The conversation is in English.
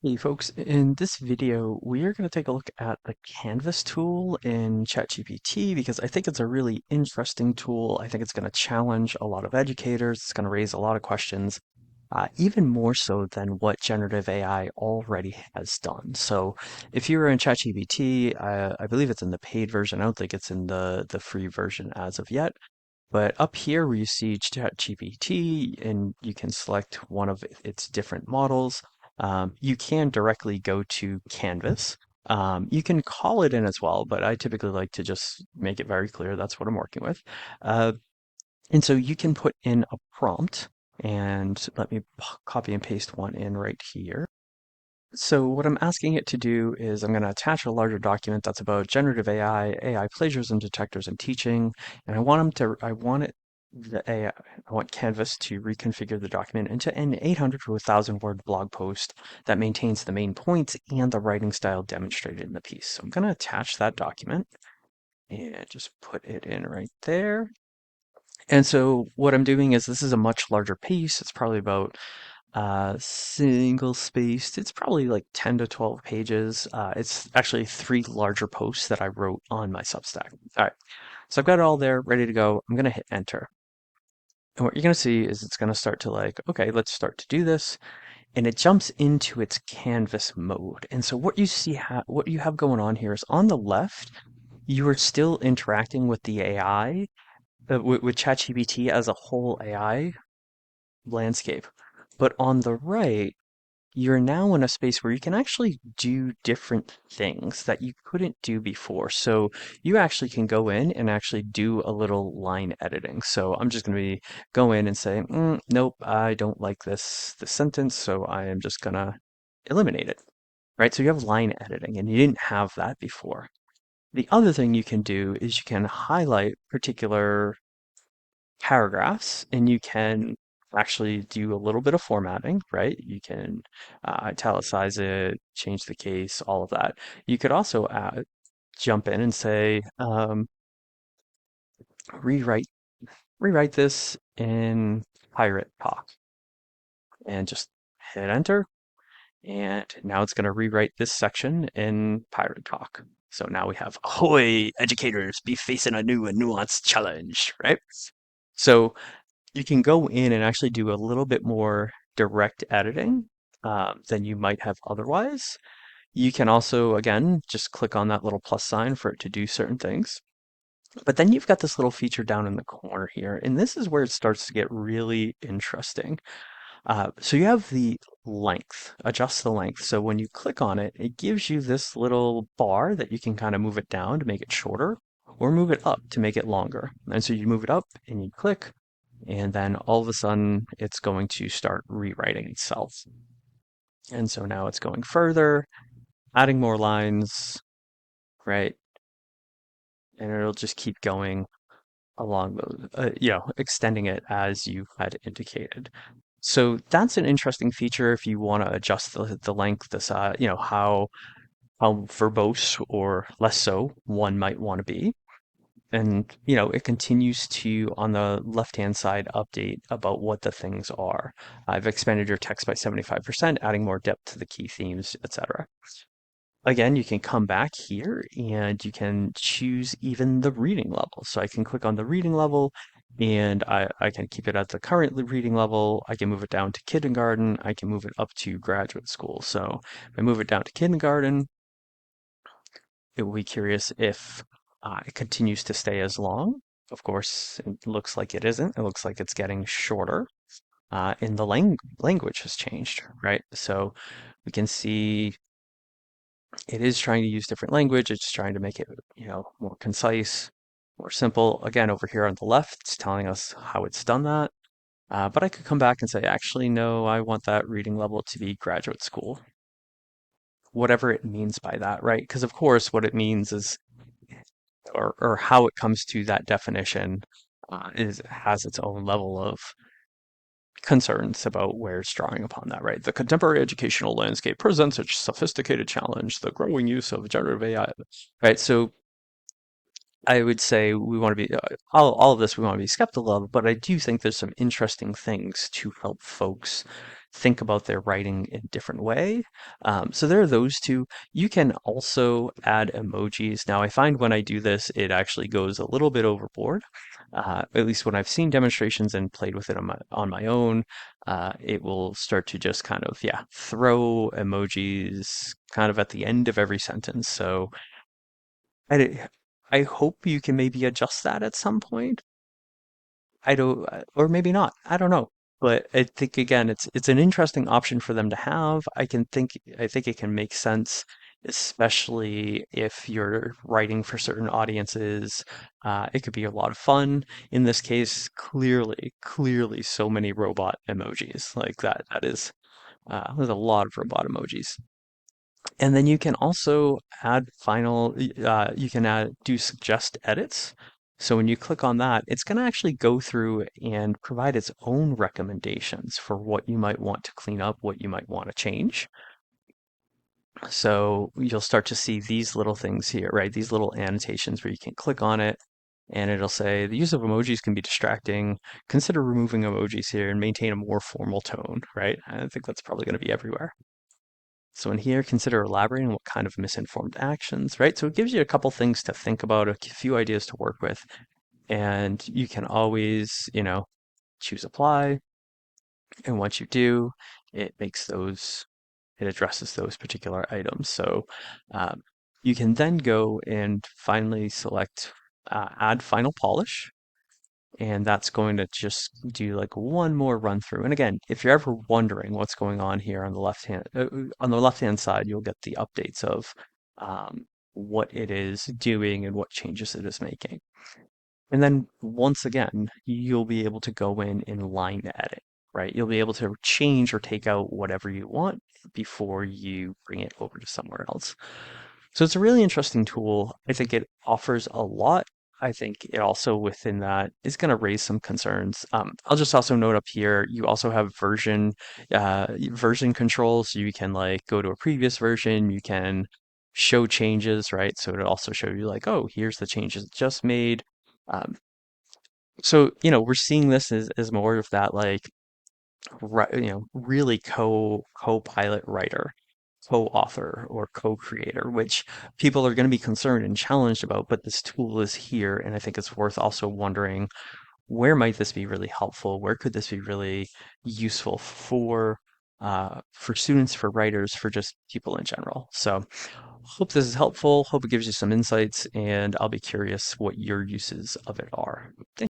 Hey folks, in this video, we are going to take a look at the Canvas tool in ChatGPT because I think it's a really interesting tool. I think it's going to challenge a lot of educators. It's going to raise a lot of questions, even more so than what generative AI already has done. So if you were in ChatGPT, I believe it's in the paid version. I don't think it's in the free version as of yet. But up here where you see ChatGPT and you can select one of its different models, you can directly go to Canvas. You can call it in as well, but I typically like to just make it very clear that's what I'm working with. Uh, and so you can put in a prompt, and let me copy and paste one in right here. So what I'm asking it to do is I'm going to attach a larger document that's about generative AI, AI plagiarism detectors and teaching, and I want it, the AI, I want Canvas to reconfigure the document into an 800 to 1,000 word blog post that maintains the main points and the writing style demonstrated in the piece. So I'm going to attach that document and just put it in right there. And so what I'm doing is this is a much larger piece. It's probably about single spaced. It's probably like 10 to 12 pages. It's actually three larger posts that I wrote on my Substack. All right. So I've got it all there ready to go. I'm going to hit enter. And what you're going to see is it's going to start to like, okay, let's start to do this. And it jumps into its canvas mode. And so what you see, what you have going on here is on the left, you are still interacting with the AI, with ChatGPT as a whole AI landscape. But on the right, you're now in a space where you can actually do different things that you couldn't do before. So you actually can go in and actually do a little line editing. So I'm just going to go in and say, nope, I don't like this sentence, so I am just going to eliminate it. Right? So you have line editing, and you didn't have that before. The other thing you can do is you can highlight particular paragraphs and you can actually do a little bit of formatting, right? You can italicize it, change the case, all of that. You could also jump in and say, rewrite, rewrite this in pirate talk and just hit enter. And now it's going to rewrite this section in pirate talk. So now we have, ahoy, educators, be facing a new and nuanced challenge, right? So you can go in and actually do a little bit more direct editing than you might have otherwise. You can also, again, just click on that little plus sign for it to do certain things. But then you've got this little feature down in the corner here, and this is where it starts to get really interesting. So you have the length, adjust the length. So when you click on it, it gives you this little bar that you can kind of move it down to make it shorter or move it up to make it longer. And so you move it up and you click, and then all of a sudden it's going to start rewriting itself. And so now it's going further, adding more lines, right? And it'll just keep going along those, extending it as you had indicated. So that's an interesting feature if you want to adjust the length, the size, how verbose or less so one might want to be. And, it continues to, on the left-hand side, update about what the things are. I've expanded your text by 75%, adding more depth to the key themes, etc. Again, you can come back here and you can choose even the reading level. So I can click on the reading level and I can keep it at the current reading level. I can move it down to kindergarten. I can move it up to graduate school. So if I move it down to kindergarten, it will be curious if it continues to stay as long. Of course, it looks like it isn't. It looks like it's getting shorter. And the language has changed, right? So we can see it is trying to use different language. It's trying to make it, more concise, more simple. Again, over here on the left, it's telling us how it's done that. But I could come back and say, actually, no, I want that reading level to be graduate school, whatever it means by that, right? Because of course, what it means is, or how it comes to that definition, has its own level of concerns about where it's drawing upon that, right? The contemporary educational landscape presents a sophisticated challenge, the growing use of generative AI, right? So I would say we want to be, all of this we want to be skeptical of, but I do think there's some interesting things to help folks think about their writing in a different way. So there are those two. You can also add emojis. Now, I find when I do this, it actually goes a little bit overboard. At least when I've seen demonstrations and played with it on my own, it will start to just kind of, yeah, throw emojis kind of at the end of every sentence. So I, I hope you can maybe adjust that at some point. I don't, or maybe not. I don't know. But I think again, it's an interesting option for them to have. I think it can make sense, especially if you're writing for certain audiences. It could be a lot of fun. In this case, clearly, so many robot emojis like that. That is, there's a lot of robot emojis. And then you can also add you can do suggest edits. So when you click on that, it's going to actually go through and provide its own recommendations for what you might want to clean up, what you might want to change. So you'll start to see these little things here, right? These little annotations where you can click on it and it'll say the use of emojis can be distracting. Consider removing emojis here and maintain a more formal tone, right? I think that's probably going to be everywhere. So in here, consider elaborating what kind of misinformed actions, right? So it gives you a couple things to think about, a few ideas to work with, and you can always, choose apply. And once you do, it makes it addresses those particular items. So um, you can then go and finally select add final polish. And that's going to just do like one more run through. And again, if you're ever wondering what's going on here on the left hand side, you'll get the updates of what it is doing and what changes it is making. And then once again, you'll be able to go in and line edit, right? You'll be able to change or take out whatever you want before you bring it over to somewhere else. So it's a really interesting tool. I think it offers a lot. I think it also within that is going to raise some concerns. I'll just also note up here, you also have version control. So you can like go to a previous version, you can show changes, right? So it'll also show you like, oh, here's the changes it just made. Um, so, we're seeing this as more of that like, really co-pilot writer, co-author or co-creator, which people are going to be concerned and challenged about, but this tool is here, and I think it's worth also wondering where might this be really helpful? Where could this be really useful for students, for writers, for just people in general? So hope this is helpful. Hope it gives you some insights, and I'll be curious what your uses of it are. Thanks.